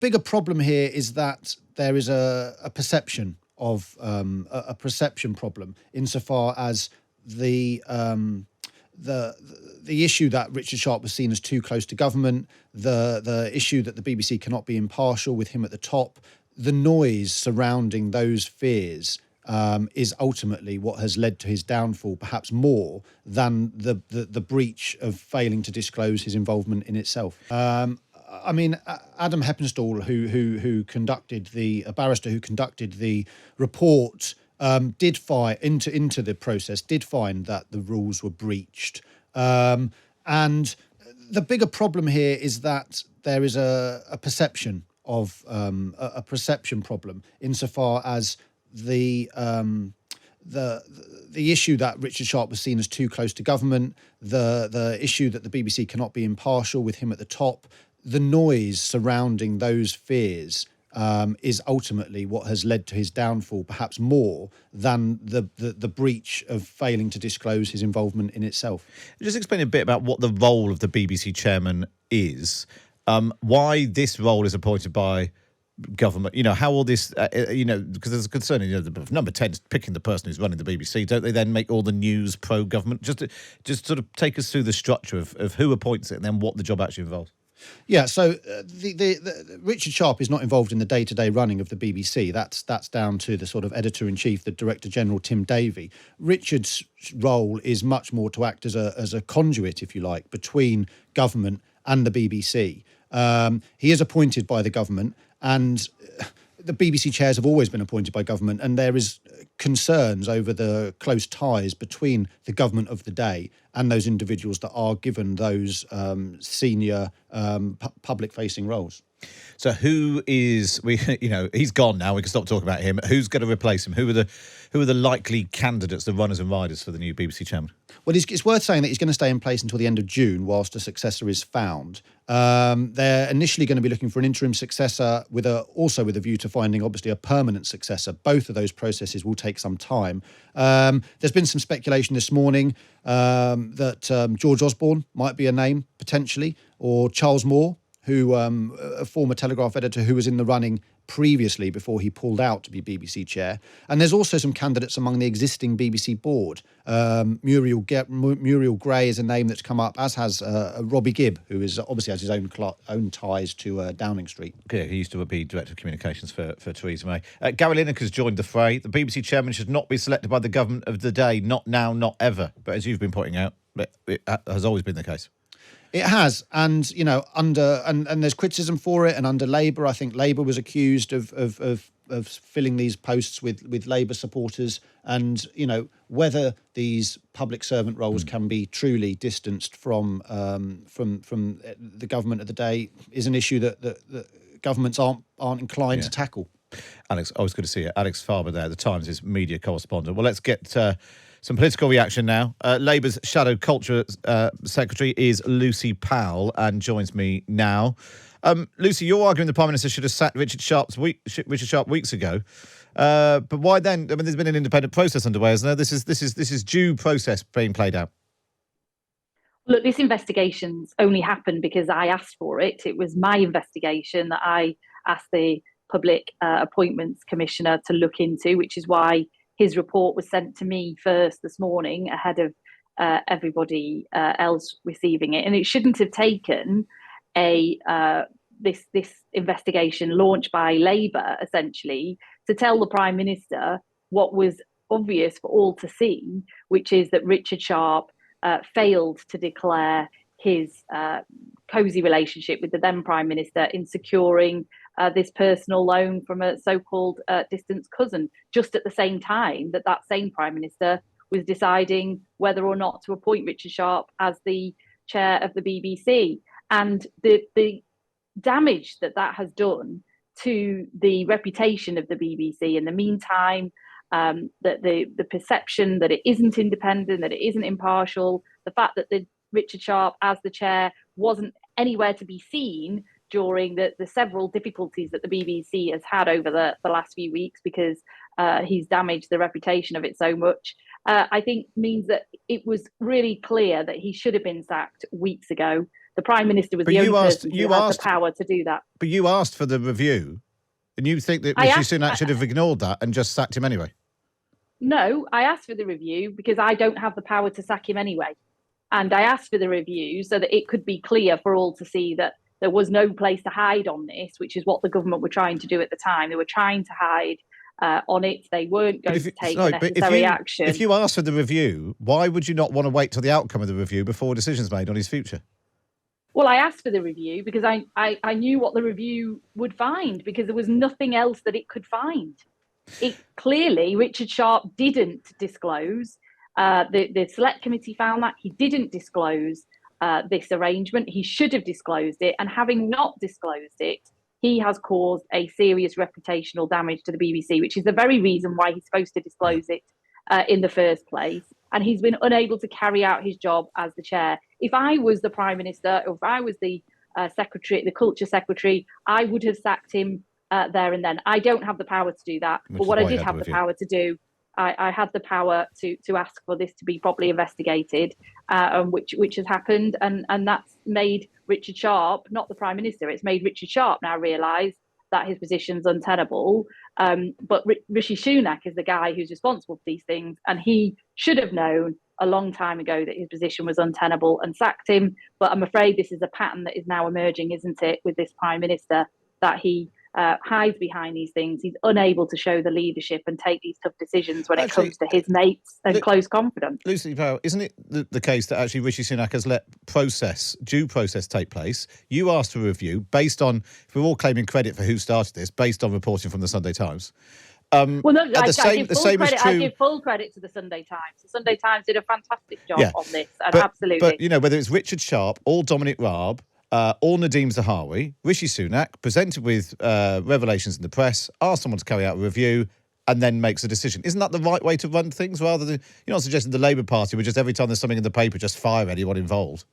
bigger problem here is that there is a perception of a perception problem insofar as the the issue that Richard Sharp was seen as too close to government, the issue that the BBC cannot be impartial with him at the top, the noise surrounding those fears is ultimately what has led to his downfall, perhaps more than the breach of failing to disclose his involvement in itself. I mean, Adam Heppenstall, who conducted a barrister who conducted the report, did find into the process, did find that the rules were breached, and the bigger problem here is that there is a perception of a perception problem insofar as the issue that Richard Sharp was seen as too close to government, the issue that the BBC cannot be impartial with him at the top, the noise surrounding those fears is ultimately what has led to his downfall, perhaps more than the breach of failing to disclose his involvement in itself. Just explain a bit about what the role of the BBC chairman is, why this role is appointed by government, how all this, because there's a concern, the number 10 is picking the person who's running the BBC. Don't they then make all the news pro-government? Just sort of take us through the structure of who appoints it and then what the job actually involves. Yeah, so the Richard Sharp is not involved in the day-to-day running of the BBC. That's down to the sort of editor-in-chief, the Director-General, Tim Davie. Richard's role is much more to act as a conduit, if you like, between government and the BBC. He is appointed by the government, and the BBC chairs have always been appointed by government, and there is concerns over the close ties between the government of the day and those individuals that are given those senior public-facing roles. So who is he's gone now. We can stop talking about him. Who's going to replace him? Who are the likely candidates, the runners and riders for the new BBC chairman? Well, it's worth saying that he's going to stay in place until the end of June whilst a successor is found. They're initially going to be looking for an interim successor also with a view to finding, obviously, a permanent successor. Both of those processes will take some time. There's been some speculation this morning that George Osborne might be a name, potentially, or Charles Moore, who a former Telegraph editor who was in the running previously before he pulled out to be BBC chair. And there's also some candidates among the existing BBC board. Muriel Gray is a name that's come up, as has Robbie Gibb, who obviously has his own ties to Downing Street. Yeah, he used to be Director of Communications for Theresa May. Gary Lineker's joined the fray. The BBC chairman should not be selected by the government of the day, not now, not ever. But as you've been pointing out, it has always been the case. It has, and and there's criticism for it. And under Labour, I think Labour was accused of filling these posts with Labour supporters. And whether these public servant roles can be truly distanced from the government of the day is an issue that governments aren't inclined to tackle. Alex, always good to see you. Alex Farber there, the Times' media correspondent. Well, let's get some political reaction now. Labour's Shadow Culture Secretary is Lucy Powell and joins me now. Lucy, you're arguing the Prime Minister should have sacked Richard Sharp weeks ago. But why then? I mean, there's been an independent process underway, isn't there? This is due process being played out. Look, this investigation's only happened because I asked for it. It was my investigation that I asked the Public Appointments Commissioner to look into, which is why his report was sent to me first this morning ahead of everybody else receiving it. And it shouldn't have taken this investigation launched by Labour, essentially, to tell the Prime Minister what was obvious for all to see, which is that Richard Sharp failed to declare his cosy relationship with the then Prime Minister in securing this personal loan from a so-called distant cousin, just at the same time that same Prime Minister was deciding whether or not to appoint Richard Sharp as the chair of the BBC. And the damage that has done to the reputation of the BBC in the meantime, that the perception that it isn't independent, that it isn't impartial, the fact that Richard Sharp as the chair wasn't anywhere to be seen during the several difficulties that the BBC has had over the last few weeks because he's damaged the reputation of it so much, I think means that it was really clear that he should have been sacked weeks ago. The Prime Minister was But the only you asked- person you who had asked- the power to do that. But you asked for the review, and you think that Rishi Sunak should have ignored that and just sacked him anyway? No, I asked for the review because I don't have the power to sack him anyway. And I asked for the review so that it could be clear for all to see that there was no place to hide on this, which is what the government were trying to do at the time. They were trying to hide on it. They weren't going to take the necessary action. If you asked for the review, why would you not want to wait till the outcome of the review before decisions made on his future? Well, I asked for the review because I knew what the review would find, because there was nothing else that it could find. It clearly, Richard Sharp didn't disclose. The select committee found that he didn't disclose this arrangement. He should have disclosed it. And having not disclosed it, he has caused a serious reputational damage to the BBC, which is the very reason why he's supposed to disclose it in the first place. And he's been unable to carry out his job as the chair. If I was the Prime Minister, or if I was the secretary, the culture secretary, I would have sacked him there and then. I don't have the power to do that. But what I did have the power to do, I had the power to ask for this to be properly investigated, which has happened. And that's made Richard Sharp, not the Prime Minister, it's made Richard Sharp now realise that his position's untenable. But Rishi Sunak is the guy who's responsible for these things, and he should have known a long time ago that his position was untenable and sacked him. But I'm afraid this is a pattern that is now emerging, isn't it, with this Prime Minister, that he hides behind these things. He's unable to show the leadership and take these tough decisions when it comes to his mates and close confidants. Lucy Powell, isn't it the case that actually Rishi Sunak has let due process take place? You asked for a review based on, if we're all claiming credit for who started this, based on reporting from the Sunday Times. Well, no, I give full credit to the Sunday Times. The Sunday Times did a fantastic job on this, and absolutely. But, you know, whether it's Richard Sharp or Dominic Raab, or Nadeem Zahawi, Rishi Sunak, presented with revelations in the press, asked someone to carry out a review, and then makes a decision. Isn't that the right way to run things, rather than, you're not suggesting the Labour Party would just, every time there's something in the paper, just fire anyone involved?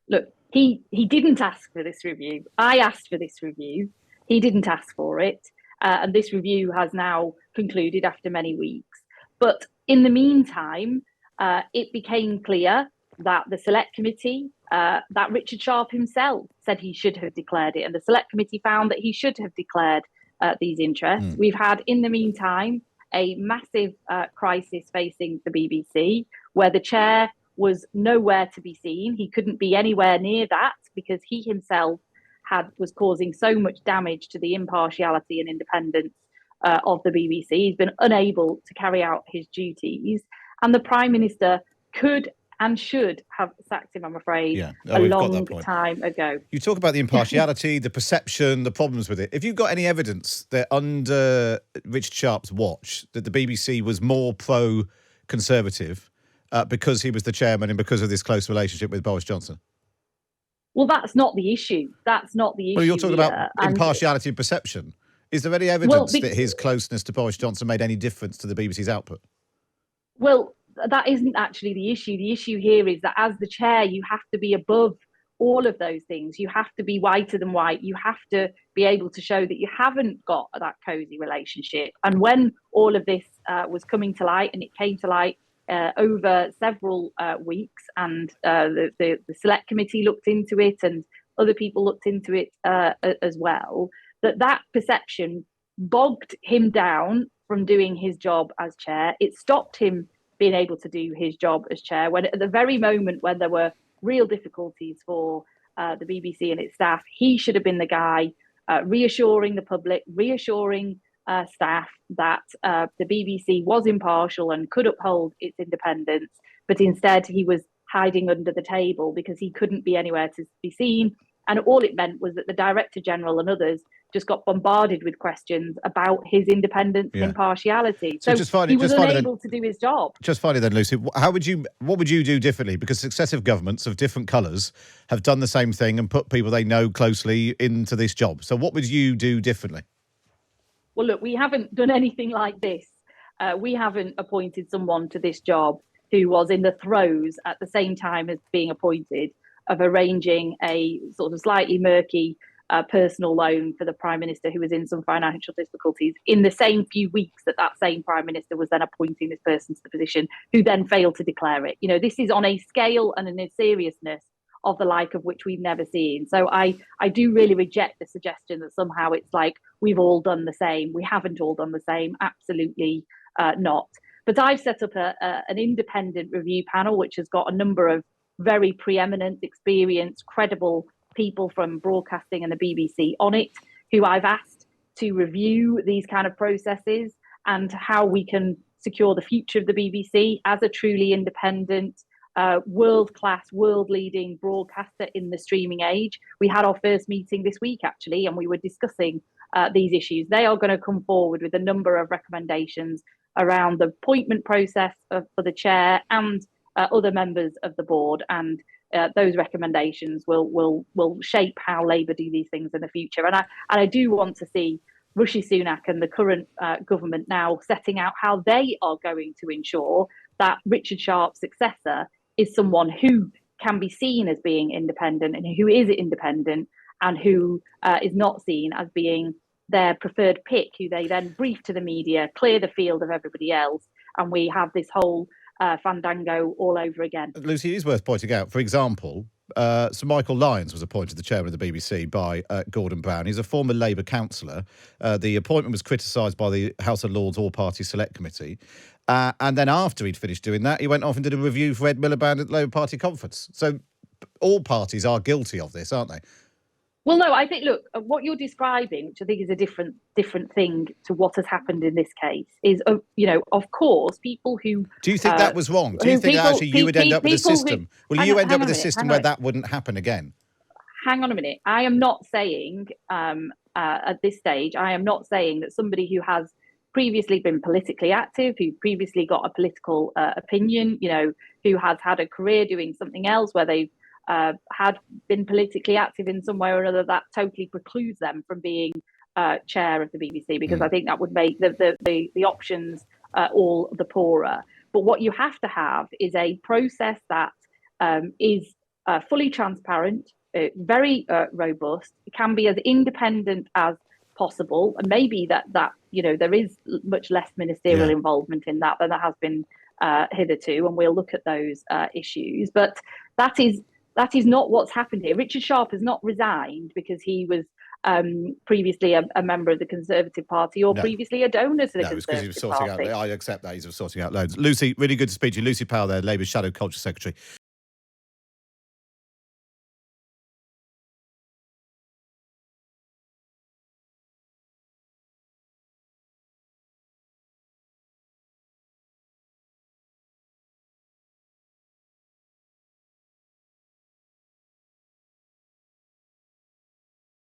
Look, he didn't ask for this review. I asked for this review. He didn't ask for it. And this review has now concluded after many weeks. But in the meantime, it became clear that the Select Committee, that Richard Sharp himself said he should have declared it. And the Select Committee found that he should have declared these interests. We've had, in the meantime, a massive crisis facing the BBC, where the chair was nowhere to be seen. He couldn't be anywhere near that because he himself was causing so much damage to the impartiality and independence of the BBC. He's been unable to carry out his duties. And the Prime Minister could and should have sacked him, I'm afraid, a long time ago. You talk about the impartiality, the perception, the problems with it. Have you got any evidence that under Richard Sharp's watch that the BBC was more pro-Conservative because he was the chairman and because of this close relationship with Boris Johnson? Well, that's not the issue. That's not the issue. Well, you're talking about impartiality and perception. Is there any evidence that his closeness to Boris Johnson made any difference to the BBC's output? Well, that isn't actually the issue. The issue here is that as the chair, you have to be above all of those things. You have to be whiter than white. You have to be able to show that you haven't got that cosy relationship. And when all of this was coming to light, and it came to light over several weeks, and the Select Committee looked into it and other people looked into it as well, that perception bogged him down from doing his job as chair. It stopped him being able to do his job as chair, when at the very moment when there were real difficulties for the BBC and its staff, he should have been the guy reassuring the public, reassuring staff that the BBC was impartial and could uphold its independence. But instead, he was hiding under the table because he couldn't be anywhere to be seen. And all it meant was that the Director General and others just got bombarded with questions about his independence and impartiality. So he was unable to do his job. Just finally then, Lucy, what would you do differently? Because successive governments of different colours have done the same thing and put people they know closely into this job. So what would you do differently? Well, look, we haven't done anything like this. We haven't appointed someone to this job who was in the throes at the same time as being appointed of arranging a sort of slightly murky personal loan for the Prime Minister who was in some financial difficulties in the same few weeks that same Prime Minister was then appointing this person to the position, who then failed to declare it. You know, this is on a scale and in a seriousness of the like of which we've never seen. So I do really reject the suggestion that somehow it's like we've all done the same. We haven't all done the same. Absolutely not. But I've set up an independent review panel, which has got a number of very preeminent, experienced, credible people from broadcasting and the BBC on it, who I've asked to review these kind of processes and how we can secure the future of the BBC as a truly independent, world-class, world-leading broadcaster in the streaming age. We had our first meeting this week, actually, and we were discussing these issues. They are going to come forward with a number of recommendations around the appointment process for the chair and other members of the board, and those recommendations will shape how Labour do these things in the future. And I do want to see Rishi Sunak and the current government now setting out how they are going to ensure that Richard Sharp's successor is someone who can be seen as being independent and who is independent and who is not seen as being their preferred pick, who they then brief to the media, clear the field of everybody else, and we have this whole fandango all over again. Lucy, it is worth pointing out, for example, Sir Michael Lyons was appointed the chairman of the BBC by Gordon Brown. He's a former Labour councillor. The appointment was criticised by the House of Lords All-Party Select Committee. And then after he'd finished doing that, he went off and did a review for Ed Miliband at the Labour Party conference. So all parties are guilty of this, aren't they? Well, no, I think, look, what you're describing, which I think is a different thing to what has happened in this case, is, of course, people who... Do you think that was wrong? Do you think actually you would end up with a system? Will you end up with a system where that wouldn't happen again? Hang on a minute. I am not saying, at this stage, I am not saying that somebody who has previously been politically active, who previously got a political opinion, who has had a career doing something else where they've had been politically active in some way or another, that totally precludes them from being chair of the BBC, because I think that would make the options all the poorer. But what you have to have is a process that is fully transparent, very robust. It can be as independent as possible, and maybe that there is much less ministerial involvement in that than there has been hitherto, and we'll look at those issues. But that is not what's happened here. Richard Sharp has not resigned because he was previously a member of the Conservative Party or previously a donor to the Conservative because he was sorting Party. I accept that. He's sorting out loads. Lucy, really good to speak to you. Lucy Powell there, Labour's Shadow Culture Secretary.